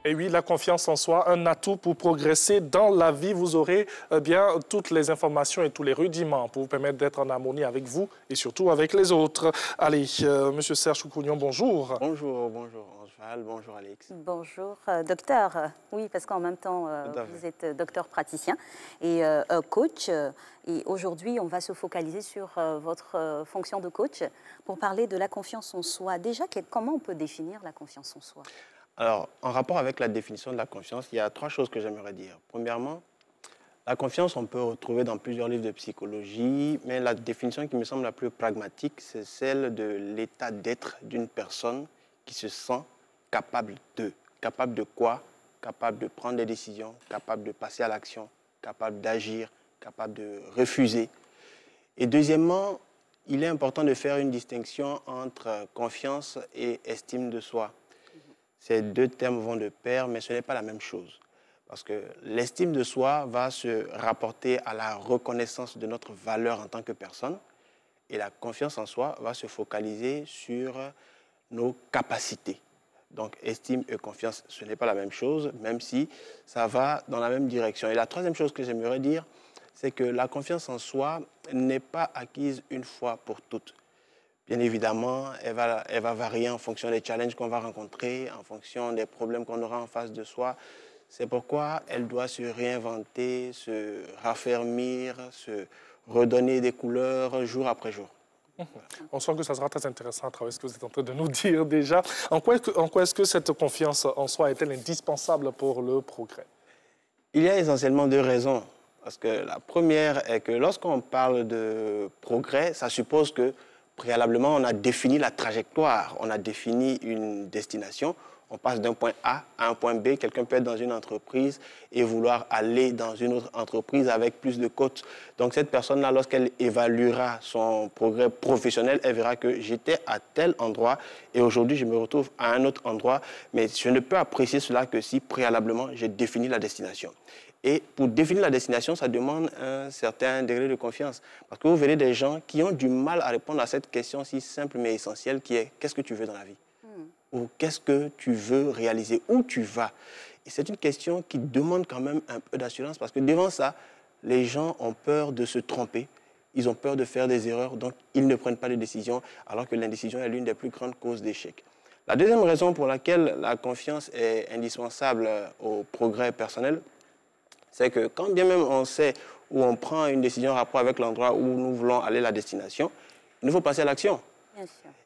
Et oui, la confiance en soi, un atout pour progresser dans la vie. Vous aurez bien toutes les informations et tous les rudiments pour vous permettre d'être en harmonie avec vous et surtout avec les autres. Allez, Monsieur Serge Koukounian, bonjour. Bonjour, bonjour Osval, bonjour Alex. Bonjour, docteur. Oui, parce qu'en même temps, vous êtes docteur praticien et coach. Et aujourd'hui, on va se focaliser sur votre fonction de coach pour parler de la confiance en soi. Déjà, comment on peut définir la confiance en soi? Alors, en rapport avec la définition de la confiance, il y a trois choses que j'aimerais dire. Premièrement, la confiance, on peut retrouver dans plusieurs livres de psychologie, mais la définition qui me semble la plus pragmatique, c'est celle de l'état d'être d'une personne qui se sent capable de. Capable de quoi? Capable de prendre des décisions, capable de passer à l'action, capable d'agir, capable de refuser. Et deuxièmement, il est important de faire une distinction entre confiance et estime de soi. Ces deux termes vont de pair, mais ce n'est pas la même chose. Parce que l'estime de soi va se rapporter à la reconnaissance de notre valeur en tant que personne. Et la confiance en soi va se focaliser sur nos capacités. Donc, estime et confiance, ce n'est pas la même chose, même si ça va dans la même direction. Et la troisième chose que j'aimerais dire, c'est que la confiance en soi n'est pas acquise une fois pour toutes. Bien évidemment, elle va varier en fonction des challenges qu'on va rencontrer, en fonction des problèmes qu'on aura en face de soi. C'est pourquoi elle doit se réinventer, se raffermir, se redonner des couleurs jour après jour. On sent que ça sera très intéressant à travers ce que vous êtes en train de nous dire déjà. En quoi est-ce que cette confiance en soi est-elle indispensable pour le progrès? Il y a essentiellement deux raisons. Parce que la première est que lorsqu'on parle de progrès, ça suppose que préalablement, on a défini la trajectoire, on a défini une destination. On passe d'un point A à un point B. Quelqu'un peut être dans une entreprise et vouloir aller dans une autre entreprise avec plus de cotes. Donc, cette personne-là, lorsqu'elle évaluera son progrès professionnel, elle verra que j'étais à tel endroit et aujourd'hui, je me retrouve à un autre endroit. Mais je ne peux apprécier cela que si préalablement, j'ai défini la destination. Et pour définir la destination, ça demande un certain degré de confiance. Parce que vous verrez des gens qui ont du mal à répondre à cette question si simple mais essentielle qui est « qu'est-ce que tu veux dans la vie ?» ou « qu'est-ce que tu veux réaliser? Où tu vas ?» Et c'est une question qui demande quand même un peu d'assurance parce que devant ça, les gens ont peur de se tromper, ils ont peur de faire des erreurs, donc ils ne prennent pas de décision alors que l'indécision est l'une des plus grandes causes d'échec. La deuxième raison pour laquelle la confiance est indispensable au progrès personnel, c'est que quand bien même on sait où on prend une décision en rapport avec l'endroit où nous voulons aller, la destination, il nous faut passer à l'action.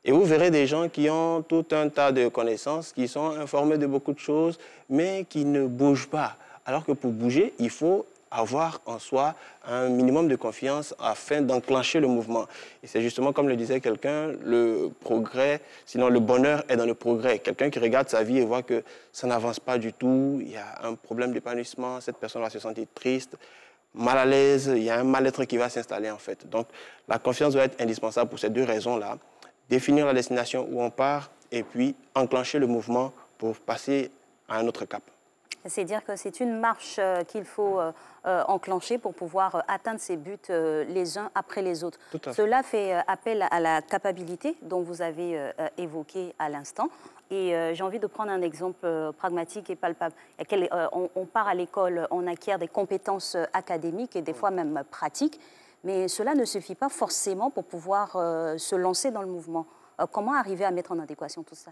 Et vous verrez des gens qui ont tout un tas de connaissances, qui sont informés de beaucoup de choses, mais qui ne bougent pas. Alors que pour bouger, il faut avoir en soi un minimum de confiance afin d'enclencher le mouvement. Et c'est justement comme le disait quelqu'un, le progrès, sinon le bonheur est dans le progrès. Quelqu'un qui regarde sa vie et voit que ça n'avance pas du tout, il y a un problème d'épanouissement, cette personne va se sentir triste, mal à l'aise, il y a un mal-être qui va s'installer en fait. Donc la confiance doit être indispensable pour ces deux raisons-là. Définir la destination où on part et puis enclencher le mouvement pour passer à un autre cap. C'est dire que c'est une marche qu'il faut enclencher pour pouvoir atteindre ses buts les uns après les autres. Cela fait appel à la capacité dont vous avez évoqué à l'instant. Et j'ai envie de prendre un exemple pragmatique et palpable. On part à l'école, on acquiert des compétences académiques et des fois même pratiques, mais cela ne suffit pas forcément pour pouvoir se lancer dans le mouvement. Comment arriver à mettre en adéquation tout ça?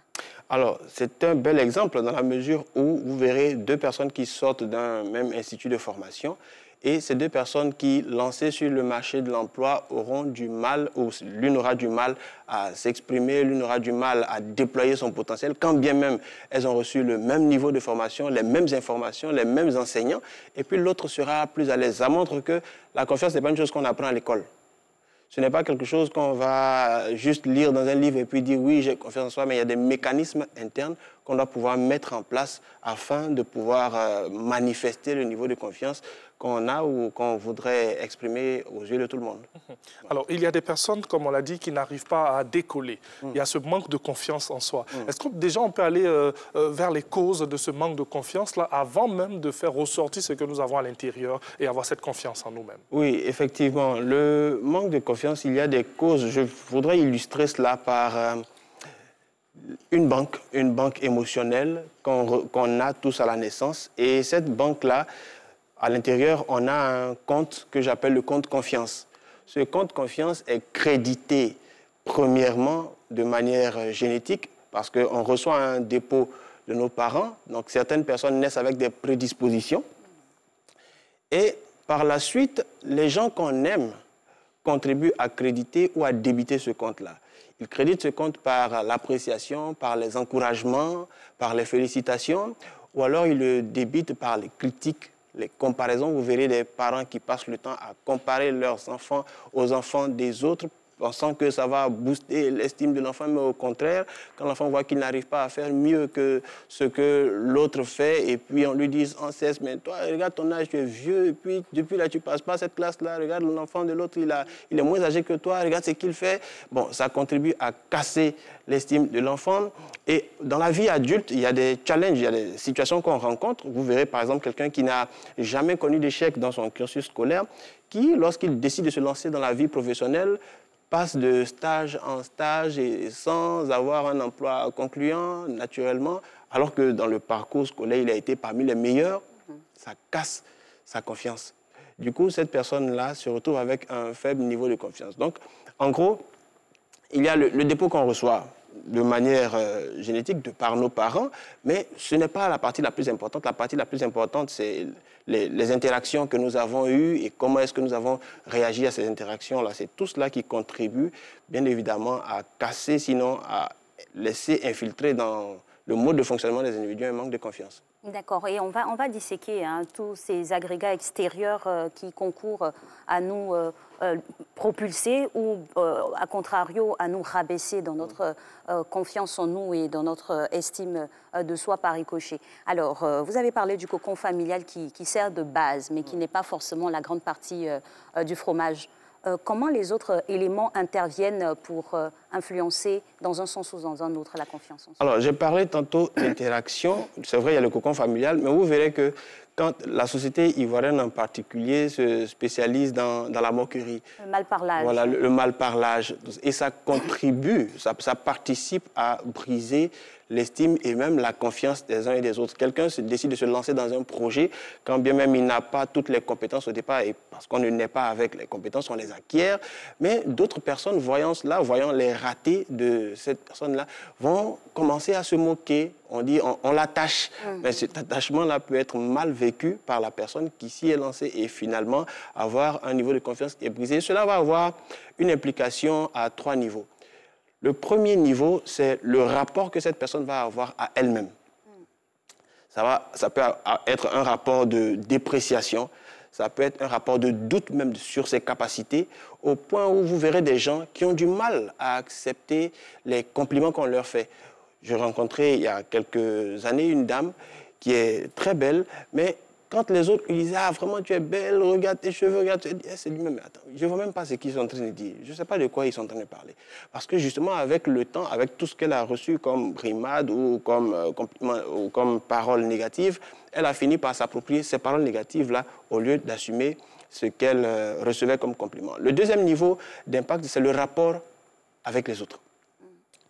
Alors, c'est un bel exemple dans la mesure où vous verrez deux personnes qui sortent d'un même institut de formation et ces deux personnes qui, lancées sur le marché de l'emploi, auront du mal, ou l'une aura du mal à s'exprimer, l'une aura du mal à déployer son potentiel, quand bien même elles ont reçu le même niveau de formation, les mêmes informations, les mêmes enseignants, et puis l'autre sera plus à l'aise. Ça montre que la confiance n'est pas une chose qu'on apprend à l'école. Ce n'est pas quelque chose qu'on va juste lire dans un livre et puis dire oui, j'ai confiance en soi, mais il y a des mécanismes internes qu'on doit pouvoir mettre en place afin de pouvoir manifester le niveau de confiance qu'on a ou qu'on voudrait exprimer aux yeux de tout le monde. Alors, il y a des personnes, comme on l'a dit, qui n'arrivent pas à décoller. Il y a ce manque de confiance en soi. Est-ce que déjà on peut aller vers les causes de ce manque de confiance-là avant même de faire ressortir ce que nous avons à l'intérieur et avoir cette confiance en nous-mêmes? Oui, effectivement. Le manque de confiance, il y a des causes. Je voudrais illustrer cela par une banque émotionnelle qu'on a tous à la naissance. Et cette banque-là, à l'intérieur, on a un compte que j'appelle le compte confiance. Ce compte confiance est crédité premièrement de manière génétique parce qu'on reçoit un dépôt de nos parents. Donc certaines personnes naissent avec des prédispositions. Et par la suite, les gens qu'on aime contribuent à créditer ou à débiter ce compte-là. Ils créditent ce compte par l'appréciation, par les encouragements, par les félicitations, ou alors ils le débitent par les critiques, les comparaisons. Vous verrez des parents qui passent le temps à comparer leurs enfants aux enfants des autres, pensant que ça va booster l'estime de l'enfant, mais au contraire, quand l'enfant voit qu'il n'arrive pas à faire mieux que ce que l'autre fait, et puis on lui dit sans cesse, mais toi, regarde ton âge, tu es vieux, et puis depuis là, tu ne passes pas cette classe-là, regarde l'enfant de l'autre, il est moins âgé que toi, regarde ce qu'il fait. Bon, ça contribue à casser l'estime de l'enfant. Et dans la vie adulte, il y a des challenges, il y a des situations qu'on rencontre. Vous verrez par exemple quelqu'un qui n'a jamais connu d'échec dans son cursus scolaire, qui, lorsqu'il décide de se lancer dans la vie professionnelle, passe de stage en stage et sans avoir un emploi concluant naturellement, alors que dans le parcours scolaire, il a été parmi les meilleurs, ça casse sa confiance. Du coup, cette personne-là se retrouve avec un faible niveau de confiance. Donc, en gros, il y a le dépôt qu'on reçoit de manière génétique de par nos parents, mais ce n'est pas la partie la plus importante. La partie la plus importante, c'est les interactions que nous avons eues et comment est-ce que nous avons réagi à ces interactions-là. C'est tout cela qui contribue, bien évidemment, à casser, sinon à laisser infiltrer dans le mode de fonctionnement des individus un manque de confiance. D'accord. Et on va disséquer tous ces agrégats extérieurs qui concourent à nous propulser ou, à contrario, à nous rabaisser dans notre confiance en nous et dans notre estime de soi par ricochet. Alors, vous avez parlé du cocon familial qui sert de base, mais qui n'est pas forcément la grande partie du fromage. Comment les autres éléments interviennent pour influencer dans un sens ou dans un autre la confiance en soi? Alors, j'ai parlé tantôt d'interaction. C'est vrai, il y a le cocon familial, mais vous verrez que quand la société ivoirienne en particulier se spécialise dans la moquerie. Le malparlage. Voilà, le malparlage. Et ça contribue, ça participe à briser l'estime et même la confiance des uns et des autres. Quelqu'un décide de se lancer dans un projet, quand bien même il n'a pas toutes les compétences au départ, et parce qu'on ne naît pas avec les compétences, on les acquiert. Mais d'autres personnes, voyant cela, voyant les ratés de cette personne-là, vont commencer à se moquer. On dit, on l'attache. Mais cet attachement-là peut être mal vécu par la personne qui s'y est lancée et finalement avoir un niveau de confiance qui est brisé. Cela va avoir une implication à 3 niveaux. Le premier niveau, c'est le rapport que cette personne va avoir à elle-même. Ça peut être un rapport de dépréciation, ça peut être un rapport de doute même sur ses capacités, au point où vous verrez des gens qui ont du mal à accepter les compliments qu'on leur fait. J'ai rencontré il y a quelques années une dame qui est très belle, mais quand les autres lui disaient « Ah, vraiment, tu es belle, regarde tes cheveux, regarde... » Elle s'est dit « Mais attends, je ne vois même pas ce qu'ils sont en train de dire. Je ne sais pas de quoi ils sont en train de parler. » Parce que justement, avec le temps, avec tout ce qu'elle a reçu comme brimade ou comme compliment ou comme paroles négatives, elle a fini par s'approprier ces paroles négatives-là au lieu d'assumer ce qu'elle recevait comme compliment. Le deuxième niveau d'impact, c'est le rapport avec les autres.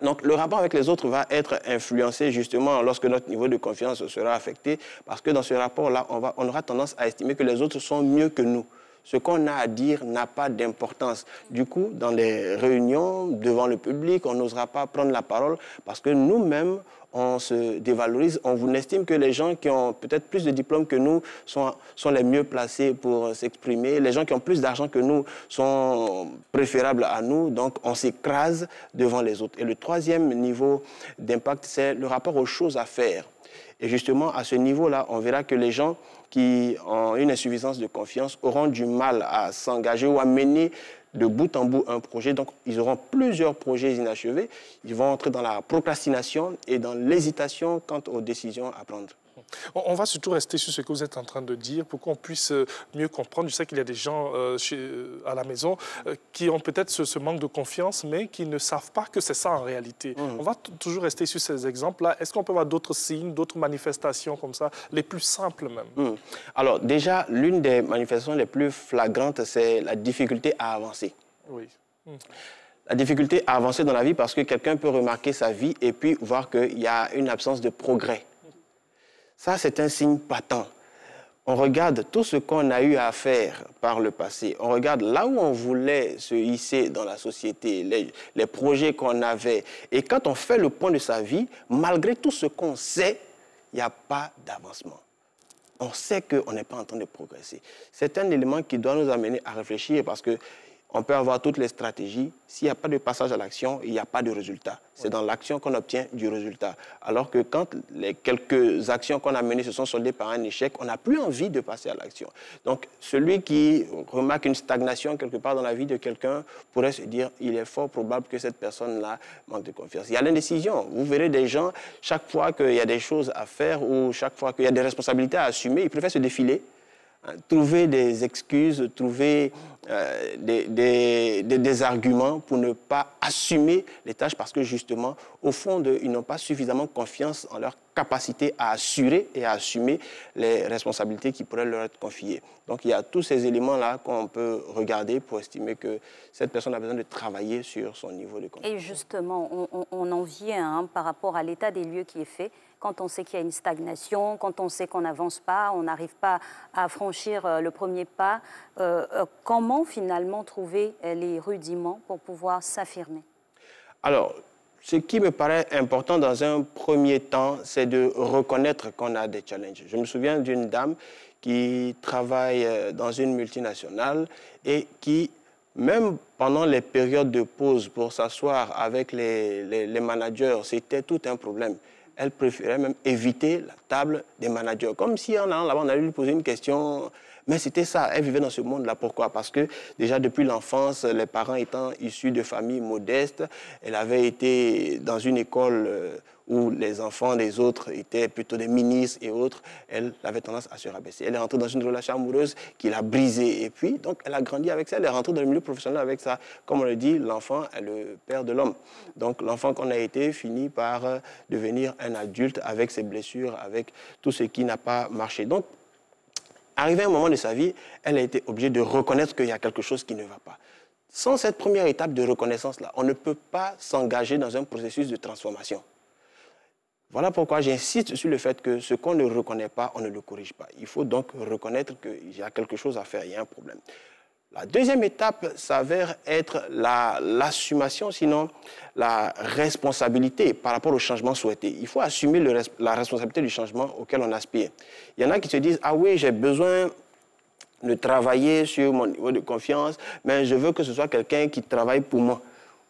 Donc, le rapport avec les autres va être influencé justement lorsque notre niveau de confiance sera affecté, parce que dans ce rapport-là, on aura tendance à estimer que les autres sont mieux que nous. Ce qu'on a à dire n'a pas d'importance. Du coup, dans les réunions, devant le public, on n'osera pas prendre la parole parce que nous-mêmes, on se dévalorise. On estime que les gens qui ont peut-être plus de diplômes que nous sont les mieux placés pour s'exprimer. Les gens qui ont plus d'argent que nous sont préférables à nous. Donc, on s'écrase devant les autres. Et le troisième niveau d'impact, c'est le rapport aux choses à faire. Et justement, à ce niveau-là, on verra que les gens qui ont une insuffisance de confiance auront du mal à s'engager ou à mener de bout en bout un projet. Donc, ils auront plusieurs projets inachevés. Ils vont entrer dans la procrastination et dans l'hésitation quant aux décisions à prendre. On va surtout rester sur ce que vous êtes en train de dire pour qu'on puisse mieux comprendre. Je sais qu'il y a des gens à la maison qui ont peut-être ce manque de confiance, mais qui ne savent pas que c'est ça en réalité. On va toujours rester sur ces exemples-là. Est-ce qu'on peut avoir d'autres signes, d'autres manifestations comme ça, les plus simples même? Alors déjà, l'une des manifestations les plus flagrantes, c'est la difficulté à avancer. Oui. La difficulté à avancer dans la vie parce que quelqu'un peut remarquer sa vie et puis voir qu'il y a une absence de progrès. Ça, c'est un signe patent. On regarde tout ce qu'on a eu à faire par le passé. On regarde là où on voulait se hisser dans la société, les projets qu'on avait. Et quand on fait le point de sa vie, malgré tout ce qu'on sait, il n'y a pas d'avancement. On sait qu'on n'est pas en train de progresser. C'est un élément qui doit nous amener à réfléchir parce que on peut avoir toutes les stratégies. S'il n'y a pas de passage à l'action, il n'y a pas de résultat. C'est dans l'action qu'on obtient du résultat. Alors que quand les quelques actions qu'on a menées se sont soldées par un échec, on n'a plus envie de passer à l'action. Donc, celui qui remarque une stagnation quelque part dans la vie de quelqu'un pourrait se dire il est fort probable que cette personne-là manque de confiance. Il y a l'indécision. Vous verrez des gens, chaque fois qu'il y a des choses à faire ou chaque fois qu'il y a des responsabilités à assumer, ils préfèrent se défiler. Trouver des excuses, trouver des arguments pour ne pas assumer les tâches parce que justement, au fond, ils n'ont pas suffisamment confiance en leur capacité à assurer et à assumer les responsabilités qui pourraient leur être confiées. Donc, il y a tous ces éléments-là qu'on peut regarder pour estimer que cette personne a besoin de travailler sur son niveau de confiance. Et justement, on en vient par rapport à l'état des lieux qui est fait. Quand on sait qu'il y a une stagnation, quand on sait qu'on n'avance pas, on n'arrive pas à franchir le premier pas, comment finalement trouver les rudiments pour pouvoir s'affirmer? Alors, ce qui me paraît important dans un premier temps, c'est de reconnaître qu'on a des challenges. Je me souviens d'une dame qui travaille dans une multinationale et qui, même pendant les périodes de pause pour s'asseoir avec les managers, c'était tout un problème. Elle préférait même éviter la table des managers. Comme si en allant là-bas, on allait lui poser une question. Mais c'était ça, elle vivait dans ce monde-là. Pourquoi? Parce que déjà depuis l'enfance, les parents étant issus de familles modestes, elle avait été dans une école où les enfants des autres étaient plutôt des ministres et autres. Elle avait tendance à se rabaisser. Elle est rentrée dans une relation amoureuse qui l'a brisée. Et puis, donc, elle a grandi avec ça. Elle est rentrée dans le milieu professionnel avec ça. Comme on le dit, l'enfant est le père de l'homme. Donc, l'enfant qu'on a été finit par devenir un adulte avec ses blessures, avec tout ce qui n'a pas marché. Donc, arrivé à un moment de sa vie, elle a été obligée de reconnaître qu'il y a quelque chose qui ne va pas. Sans cette première étape de reconnaissance-là, on ne peut pas s'engager dans un processus de transformation. Voilà pourquoi j'insiste sur le fait que ce qu'on ne reconnaît pas, on ne le corrige pas. Il faut donc reconnaître qu'il y a quelque chose à faire, il y a un problème. La deuxième étape s'avère être l'assumation, sinon la responsabilité par rapport au changement souhaité. Il faut assumer la responsabilité du changement auquel on aspire. Il y en a qui se disent « Ah oui, j'ai besoin de travailler sur mon niveau de confiance, mais je veux que ce soit quelqu'un qui travaille pour moi. »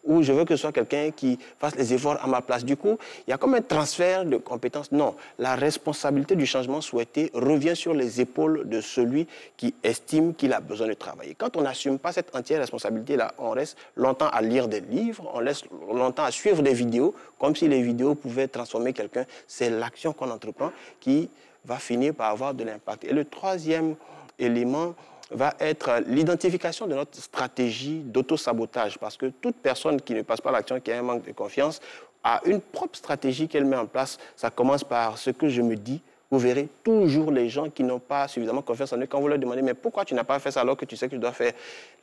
Ou je veux que ce soit quelqu'un qui fasse les efforts à ma place. Du coup, il y a comme un transfert de compétences. Non, la responsabilité du changement souhaité revient sur les épaules de celui qui estime qu'il a besoin de travailler. Quand on n'assume pas cette entière responsabilité-là, on reste longtemps à lire des livres, on reste longtemps à suivre des vidéos, comme si les vidéos pouvaient transformer quelqu'un. C'est l'action qu'on entreprend qui va finir par avoir de l'impact. Et le troisième élément va être l'identification de notre stratégie d'auto-sabotage. Parce que toute personne qui ne passe pas l'action, qui a un manque de confiance, a une propre stratégie qu'elle met en place. Ça commence par ce que je me dis. Vous verrez toujours les gens qui n'ont pas suffisamment confiance en eux. Quand vous leur demandez « mais pourquoi tu n'as pas fait ça alors que tu sais que tu dois faire ?»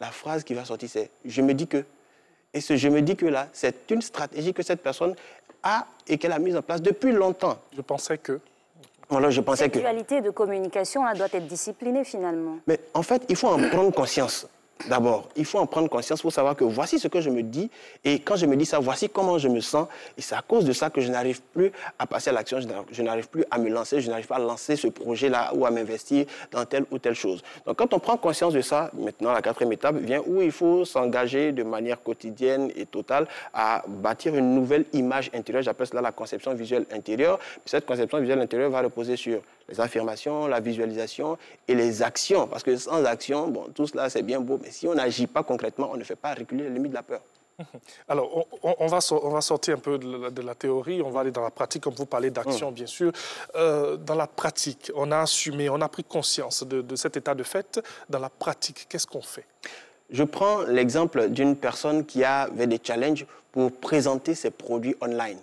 La phrase qui va sortir, c'est « je me dis que ». Et ce « je me dis que » là, c'est une stratégie que cette personne a et qu'elle a mise en place depuis longtemps. Je pensais que... Alors, je pensais Cette dualité de communication doit être disciplinée finalement. Mais en fait, il faut en prendre conscience. D'abord, il faut en prendre conscience pour savoir que voici ce que je me dis et quand je me dis ça, voici comment je me sens. Et c'est à cause de ça que je n'arrive plus à passer à l'action, je n'arrive plus à me lancer, je n'arrive pas à lancer ce projet-là ou à m'investir dans telle ou telle chose. Donc quand on prend conscience de ça, maintenant la quatrième étape vient où il faut s'engager de manière quotidienne et totale à bâtir une nouvelle image intérieure. J'appelle cela la conception visuelle intérieure. Puis cette conception visuelle intérieure va reposer sur les affirmations, la visualisation et les actions. Parce que sans action, bon, tout cela c'est bien beau, mais si on n'agit pas concrètement, on ne fait pas reculer les limites de la peur. Alors, on va sortir un peu de la théorie, on va aller dans la pratique, comme vous parlez d'action, bien sûr. Dans la pratique, on a assumé, on a pris conscience de cet état de fait. Dans la pratique, qu'est-ce qu'on fait? Je prends l'exemple d'une personne qui avait des challenges pour présenter ses produits online.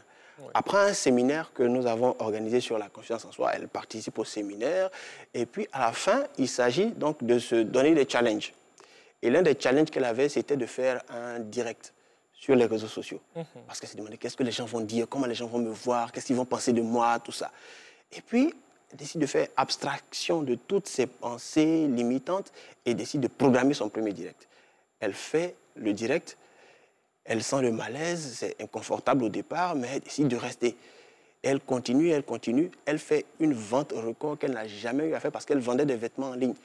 Après un séminaire que nous avons organisé sur la confiance en soi, elle participe au séminaire et puis à la fin, il s'agit donc de se donner des challenges. Et l'un des challenges qu'elle avait, c'était de faire un direct sur les réseaux sociaux. Parce qu'elle s'est demandé qu'est-ce que les gens vont dire, comment les gens vont me voir, qu'est-ce qu'ils vont penser de moi, tout ça. Et puis, elle décide de faire abstraction de toutes ces pensées limitantes et décide de programmer son premier direct. Elle fait le direct, elle sent le malaise, c'est inconfortable au départ, mais elle décide de rester. Elle continue, elle fait une vente record qu'elle n'a jamais eu à faire parce qu'elle vendait des vêtements en ligne.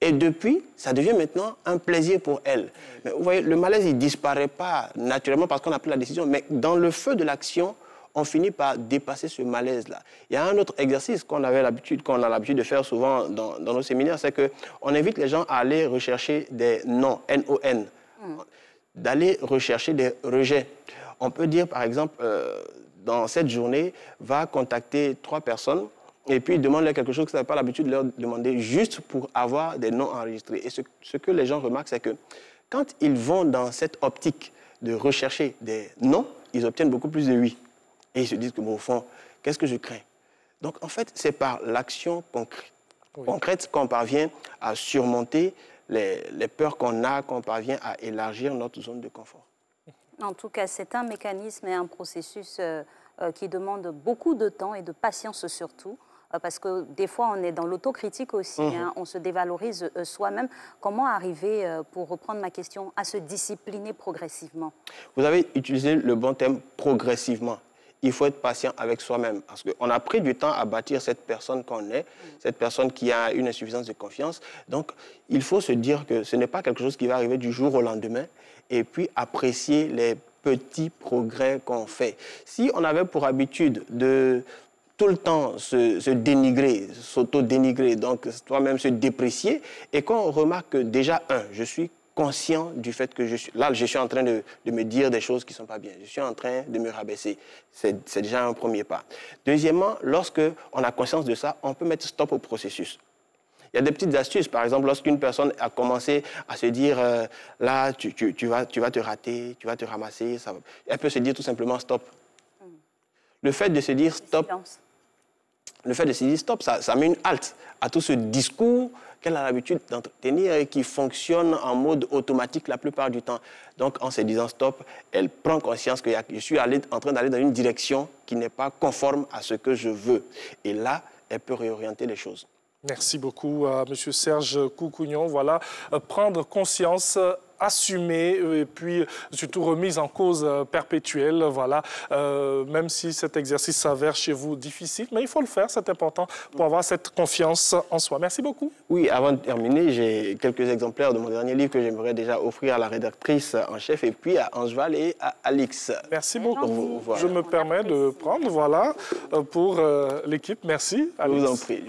Et depuis, ça devient maintenant un plaisir pour elle. Mais vous voyez, le malaise, il ne disparaît pas naturellement parce qu'on a pris la décision, mais dans le feu de l'action, on finit par dépasser ce malaise-là. Il y a un autre exercice qu'on a l'habitude de faire souvent dans nos séminaires, c'est qu'on invite les gens à aller rechercher des noms, N-O-N, d'aller rechercher des rejets. On peut dire, par exemple, dans cette journée, va contacter 3 personnes et puis demande-leur quelque chose que vous n'avez pas l'habitude de leur demander juste pour avoir des noms enregistrés. Et ce que les gens remarquent, c'est que quand ils vont dans cette optique de rechercher des noms, ils obtiennent beaucoup plus de oui. Et ils se disent que, bon, au fond, qu'est-ce que je crains? Donc, en fait, c'est par l'action concrète qu'on parvient à surmonter les peurs qu'on a, qu'on parvient à élargir notre zone de confort. En tout cas, c'est un mécanisme et un processus qui demande beaucoup de temps et de patience surtout. Parce que des fois, on est dans l'autocritique aussi, on se dévalorise soi-même. Comment arriver, pour reprendre ma question, à se discipliner progressivement? Vous avez utilisé le bon terme, progressivement. Il faut être patient avec soi-même parce qu'on a pris du temps à bâtir cette personne qu'on est, cette personne qui a une insuffisance de confiance. Donc, il faut se dire que ce n'est pas quelque chose qui va arriver du jour au lendemain et puis apprécier les petits progrès qu'on fait. Si on avait pour habitude de tout le temps se dénigrer, s'auto-dénigrer, donc toi-même se déprécier, et qu'on remarque que déjà, je suis conscient du fait que je suis en train de me dire des choses qui ne sont pas bien. Je suis en train de me rabaisser. C'est déjà un premier pas. Deuxièmement, lorsque on a conscience de ça, on peut mettre stop au processus. Il y a des petites astuces. Par exemple, lorsqu'une personne a commencé à se dire là, tu vas te rater, tu vas te ramasser, elle peut se dire tout simplement stop. Le fait de se dire stop, ça met une halte à tout ce discours qu'elle a l'habitude d'entretenir et qui fonctionne en mode automatique la plupart du temps. Donc, en se disant stop, elle prend conscience que je suis en train d'aller dans une direction qui n'est pas conforme à ce que je veux. Et là, elle peut réorienter les choses. Merci beaucoup à M. Serge Koukounion. Voilà, prendre conscience, assumer et puis surtout remise en cause perpétuelle. Voilà, même si cet exercice s'avère chez vous difficile, mais il faut le faire, c'est important pour avoir cette confiance en soi. Merci beaucoup. Oui, avant de terminer, j'ai quelques exemplaires de mon dernier livre que j'aimerais déjà offrir à la rédactrice en chef et puis à Angeval et à Alix. Merci beaucoup. Voilà. Je me permets de prendre, voilà, pour l'équipe. Merci, Alix. Je vous en prie.